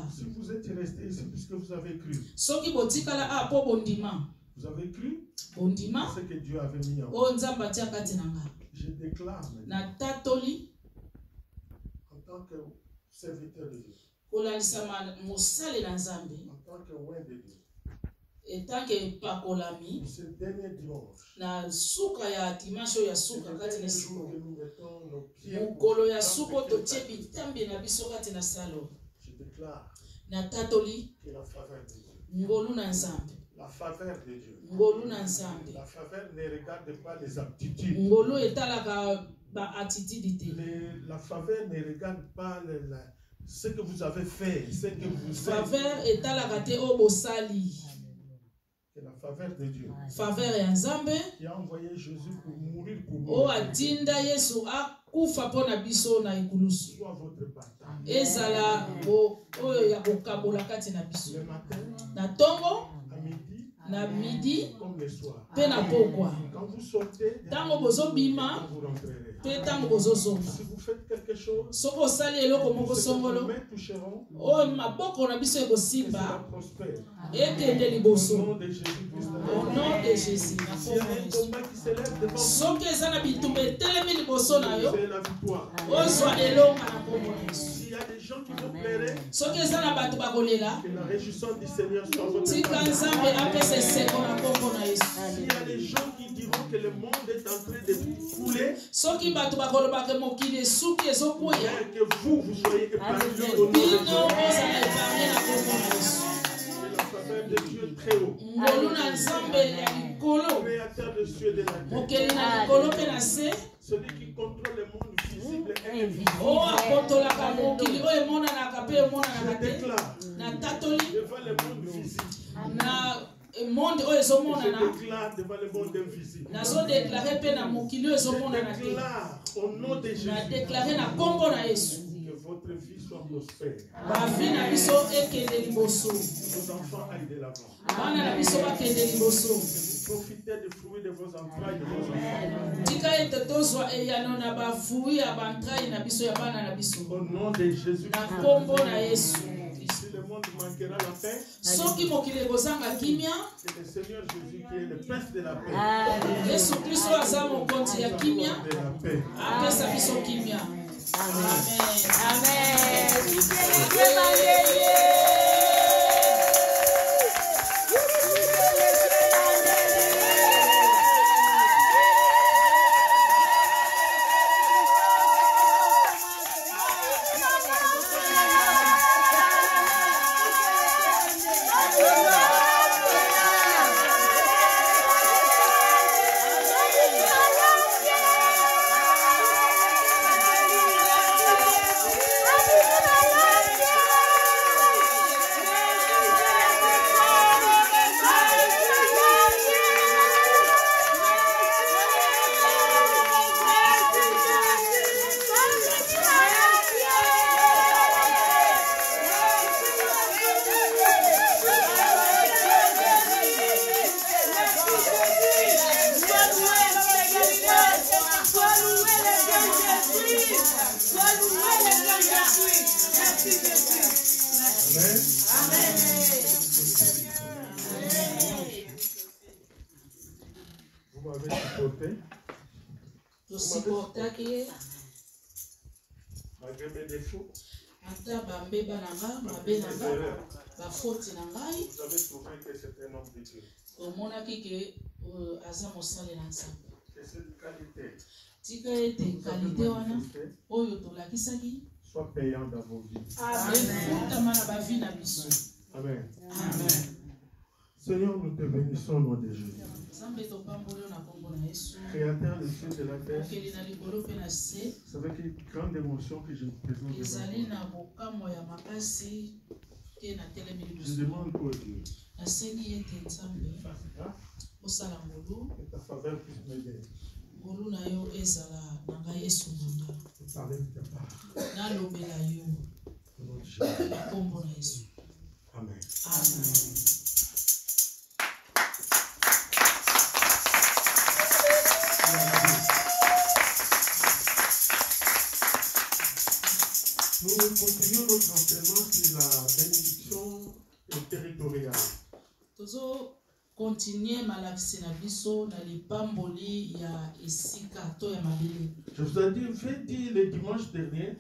Si vous êtes resté ici puisque vous avez cru. Vous avez cru ce que Dieu avait mis en vous. Je déclare maintenant, en tant que serviteur de Dieu, en tant que roi de Dieu, ce dernier dimanche, je déclare que la faveur de Dieu, la faveur de Dieu, la faveur ne regarde pas les aptitudes. La faveur ne regarde pas ce que vous avez fait, ce que vous êtes. Que la faveur de Dieu, qui a envoyé Jésus pour mourir pour nous, soit votre bataille. Le matin, à midi, comme le soir. Quand vous sortez, quand vous rentrerez. Si vous faites quelque chose, vos mains toucheront, et cela prospère. Au nom de Jésus-Christ. Au nom de Jésus. S'il y a un combat qui s'élève devant vous, c'est la victoire. S'il y a des gens qui vous plairaient, que la réjouissance du Seigneur soit votre part. S'il y a des gens qui diront que le monde est en train de couler, que vous soyez épargnés au nom de Jésus. La faveur de Dieu très haut, créateur de cieux et de la terre, celui qui contrôle le monde visible et invisible. Je déclare devant le monde visible, je déclare devant le monde invisible, je déclare au nom de Jésus que votre vie soit prospère, vos enfants aillent de l'avant, que vous profitez des fruits de vos entrailles, de vos enfants. Au nom de Jésus. Si le monde manquera la paix, c'est le Seigneur Jésus qui est le Prince de la paix. Malgré mes défauts, vous avez trouvé que c'est un homme de Dieu. Que cette qualité soit payante dans vos vies. Amen. Amen. Seigneur, nous te bénissons au nom de Jésus. Créateur des cieux et de la terre, c'est avec une grande émotion que je me présente devant toi. Je demande pour Dieu que ta faveur puisse m'aider. Parler de ta part. Au nom de Jésus. Amen. Amen. Nous Nous continuons notre enseignement sur la bénédiction territoriale. Tozo continuer malakisi na biso na lipamboli ya esika to ya mabele. Je vous ai dit le dimanche dernier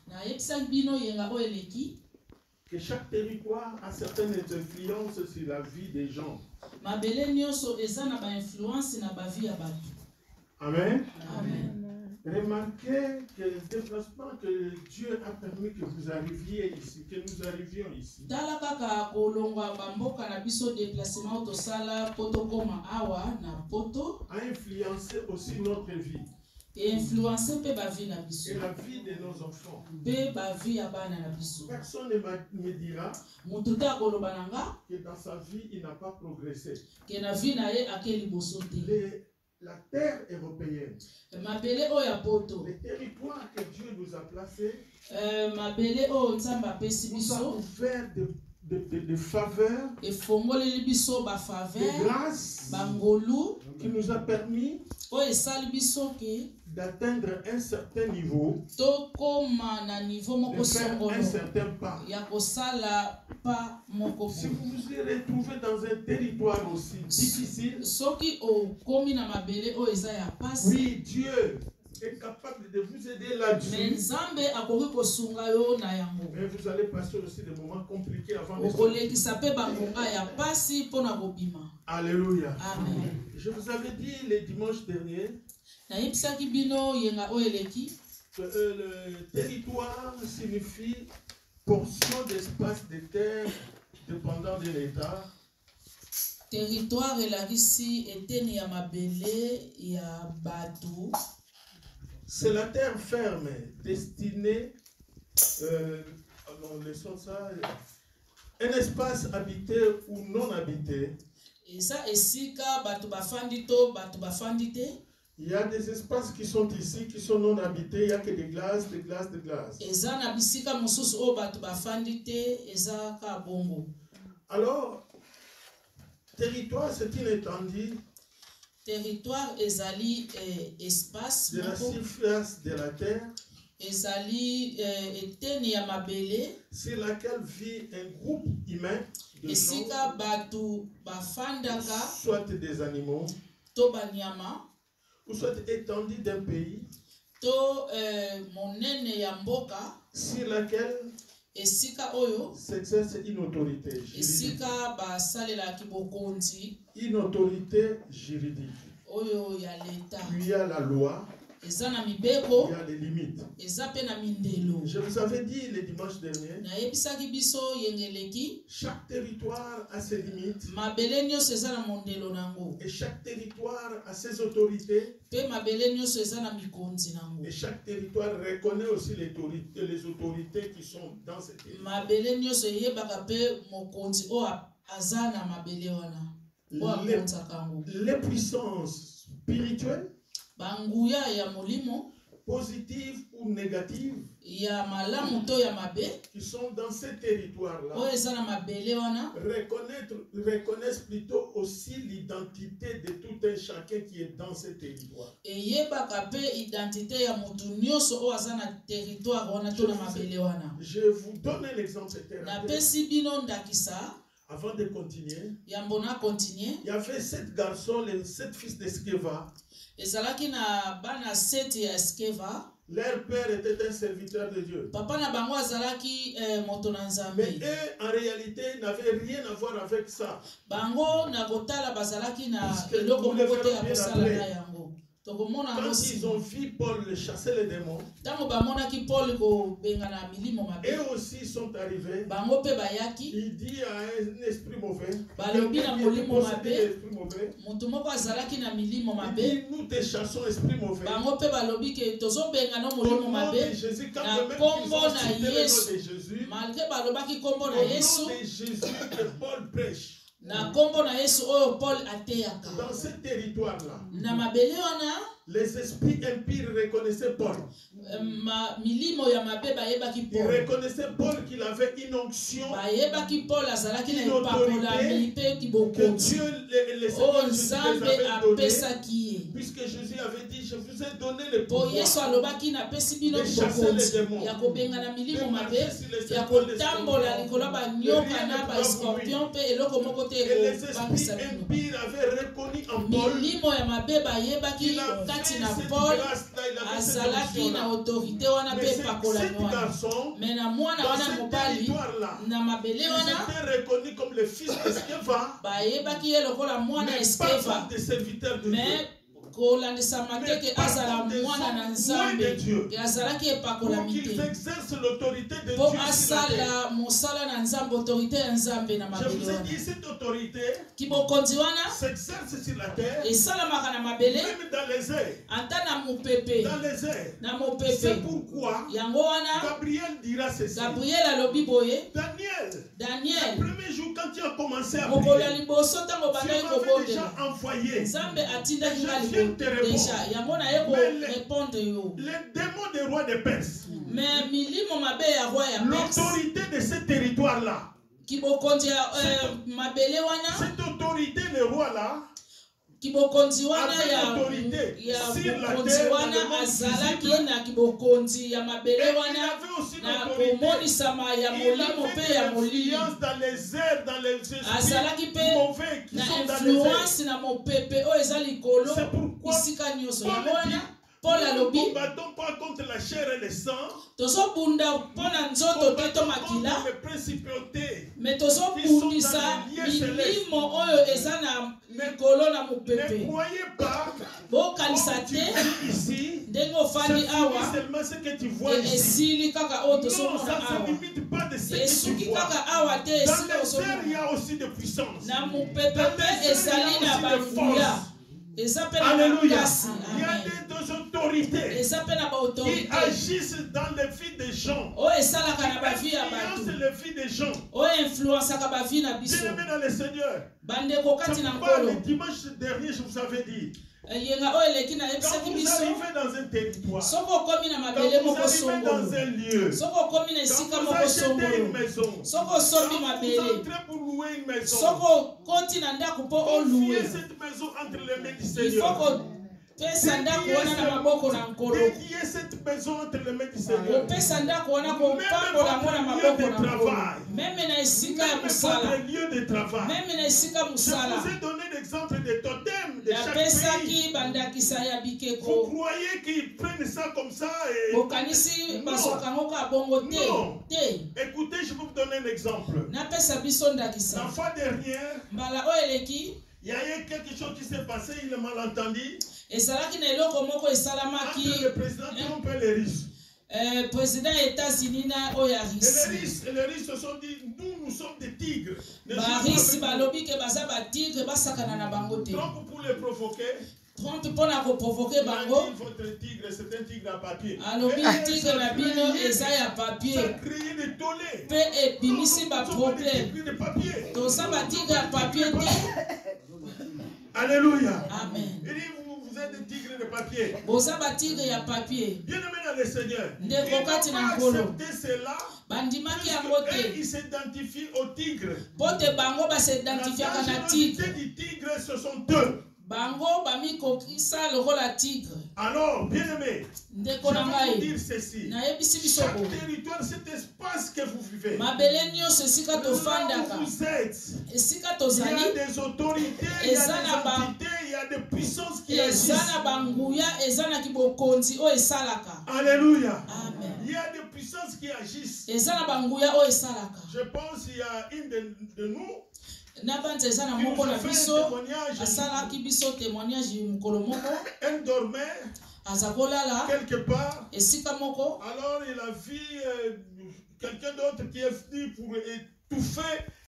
Na yebisa bino yenga o eleki que chaque territoire a certaines influences sur la vie des gens. Mabele nyonso eza na ba influence na ba vie ya bato. Amen. Amen. Remarquez que le déplacement que Dieu a permis que vous arriviez ici, que nous arrivions ici. Tala kaka kolongwa bamboka na biso déplacement to sala poto koma awa na poto A influencé aussi notre vie. et influencer pe ba vie na biso. Et la vie de nos enfants. Pe ba vie ya bana na biso. Personne ne me dira Mutu ta koloba nanga que dans sa vie, il n'a pas progressé. ke na vie na ye akeli boso te. La terre européenne, Mabele o ya poto. les territoires que Dieu nous a placés, Mabele o nzamba pesi nous a biso ouvert de faveurs, e fongoleli biso ba de faveur grâce, bangolu qui nous a permis o esali biso ke d'atteindre un certain niveau, tokoma na niveau moko de faire songolo un certain pas. ya kosala pa moko. Si vous vous retrouvez dans un territoire aussi difficile, Soki okomi na mabele o eza ya pasi, oui, Dieu est capable de vous aider mais là-dessus. Nzambe akoki kosunga yo na yango. Mais vous allez passer aussi des moments compliqués avant de sortir. Okolekisa pe bangonga ya pasi mpona kobima. Alléluia. Amen. Je vous avais dit le dimanche dernier Nayebisaki bino yenga o eleki que le territoire signifie portion d'espace de terre dépendant de l'État. territoire elakisi eteni ya mabele ya bato. C'est la terre ferme destinée, laissons ça, un espace habité ou non habité. Eza esika bato bafandi to bato bafandi te. Il y a des espaces qui sont ici, qui sont non habités, il n'y a que des glaces, des glaces, des glaces. Eza na bisika mosusu o bato bafandi te, eza ka bongo. Alors, territoire, c'est une étendue Territoire ezali espace de la moko, surface de la terre ezali eteni ya mabele sur laquelle vit un groupe humain de esika gens, bato bafandaka soit des animaux, to banyama ou soit étendue d'un pays, to monene ya mboka sur laquelle esika oyo s'exerce une autorité juridique. esika basalelaki bokonzi Une autorité juridique. oyo ya leta. Puis il y a la loi, Eza na il mibeko, y a les limites. eza pe na mindelo. Je vous avais dit le dimanche dernier, Nayebisaki biso yengeleki chaque territoire a ses limites mabele nyonso eza na mondelo nango. et chaque territoire a ses autorités Pe mabele nyonso eza na mikonzi nango. et chaque territoire reconnaît aussi les autorités qui sont dans ce territoire. Mabele nyonso eyebaka pe mokonzi o aza na mabele wana. O akonzaka yango. Les puissances spirituelles, Banguya ya molimo positives ou négatives, ya malamu to ya mabe qui sont dans ces territoires-là, o eza na mabele wana reconnaissent plutôt aussi l'identité de tout un chacun qui est dans ces territoires. eyebaka pe identité ya motu nyonso o aza na territoire wana to na mabele wana. Je vous donne un exemple terre à terre. Napesi bino ndakisa. Avant de continuer, Yambo na continue. il y avait 7 garçons, les 7 fils d'Eskeva. Ezalaki na bana 7 ya Eskeva. Leur père était un serviteur de Dieu. Papa na bango azalaki moto na Nzambe. Mais eux, en réalité, n'avaient rien à voir avec ça. Bango na kotala bazalaki na eloko moko te ya kosala na yango. Quand ils ont vu Paul chasser les démons, Tango bamonaki Paul ko benga na milimo mabe. eux aussi sont arrivés. Bango pe bayaki. Il dit à un esprit mauvais, Balobi na molimo mabe. l'esprit mauvais, Moto moko azalaki na milimo il mabe. dit, nous te chassons, esprit mauvais. Bango pe balobi ke tozo benga no Au molimo nom mabe. de Jésus, quand Na même ils kombo ont na cité le nom Yesu. de Jésus, Malgré balobaki kombo au na nom Yesu. de Jésus que Paul prêche. Na kombo na Yesu oyo Paul ateyaka. Dans ce territoire-là, Na mabele wana les esprits impurs reconnaissaient Paul. milimo ya mabe bayebaki Ils Paul. reconnaissaient Paul qu'il avait une onction Bayebaki Paul azalaki na Une autorité epakolami pe que kibokonzi. Dieu, le Oyo Seigneur Jésus les Nzambe avait donnée, apesaki ye. puisque Jésus avait dit, je vous ai donné le pouvoir de chasser les démons, de marcher sur les serpents, les scorpions, et les esprits impurs avaient reconnu en Paul qu'il avait cette grâce-là, il avait cette onction-là. Mais cet garçon, dans ce territoire-là, ils étaient reconnus comme le fils de Sceva, mais pas comme des serviteurs de Dieu. Pour qu'ils exercent l'autorité de Dieu sur la terre. Je vous ai dit, cette autorité s'exerce sur la terre, même dans les airs. Dans les airs. C'est pourquoi Gabriel dira ceci. Daniel, le premier jour quand tu as commencé à prier, tu m'avais déjà envoyé. Et je viens te répondre. Les démons des rois de Perse, l'autorité de ce territoire-là, cette autorité, le roi-là, avec autorité sur la terre, dans le monde visible, et il avait aussi l'autorité. Il avait l'influence dans les airs, dans les esprits mauvais qui sont dans les airs. C'est pourquoi Paul dit, nous ne combattons pas contre la chair et le sang, nous combattons contre les principautés qui sont dans les lieux célestes. Ne croyez pas, oh, tu vis ici, c'est seulement ce que tu vois ici. Non, ça ne se limite pas de ce que tu vois. Dans les airs, il y a aussi de puissance. Dans les airs, il y a aussi de force. Alléluia. Il y a des autorités qui agissent dans les vies des gens, qui influencent les vies des gens. Bien-aimés dans le Seigneur, le dimanche dernier, je vous avais dit, quand vous arrivez dans un territoire, quand vous arrivez dans un lieu, quand vous achetez une maison, quand vous entrez pour louer une maison, confiez cette maison entre les mains du Seigneur. Dédiez cette maison entre les mains du Seigneur. Même votre lieu de travail. Je vous ai donné l'exemple des totems de chaque pays. Vous croyez qu'ils prennent ça comme ça et... Non. Écoutez, je vais vous donner un exemple. La fois dernière, il y a eu quelque chose qui s'est passé, il a mal entendu. Entre le président Trump et les Russes. Président des États-Unis na Oyaris. Et les Russes se sont dit, nous sommes des tigres. Trump pour les provoquer. Trump pour la provoquer bango. Votre tigre, c'est un tigre à papier. Alors tigre na bino eza ya papier. Ça crée des tollés. Pe epimisi ba problème. To ça ba tigre à papier te. Alléluia. Amen. Vous êtes des tigres de papier. Bien-aimés dans le Seigneur, ils n'ont pas accepté cela. Ils s'identifient aux tigres. La majorité des tigres, ce sont eux. Alors, bien-aimés, je vais vous dire ceci. Chaque territoire, cet espace que vous vivez, là où vous êtes, il y a des autorités, il y a des entités, il y a des puissances qui agissent. Alléluia. Amen. Il y a des puissances qui agissent. Je pense qu'il y a une de nous qui nous a fait un dormait quelque part. Alors il a vu quelqu'un d'autre qui est venu pour étouffer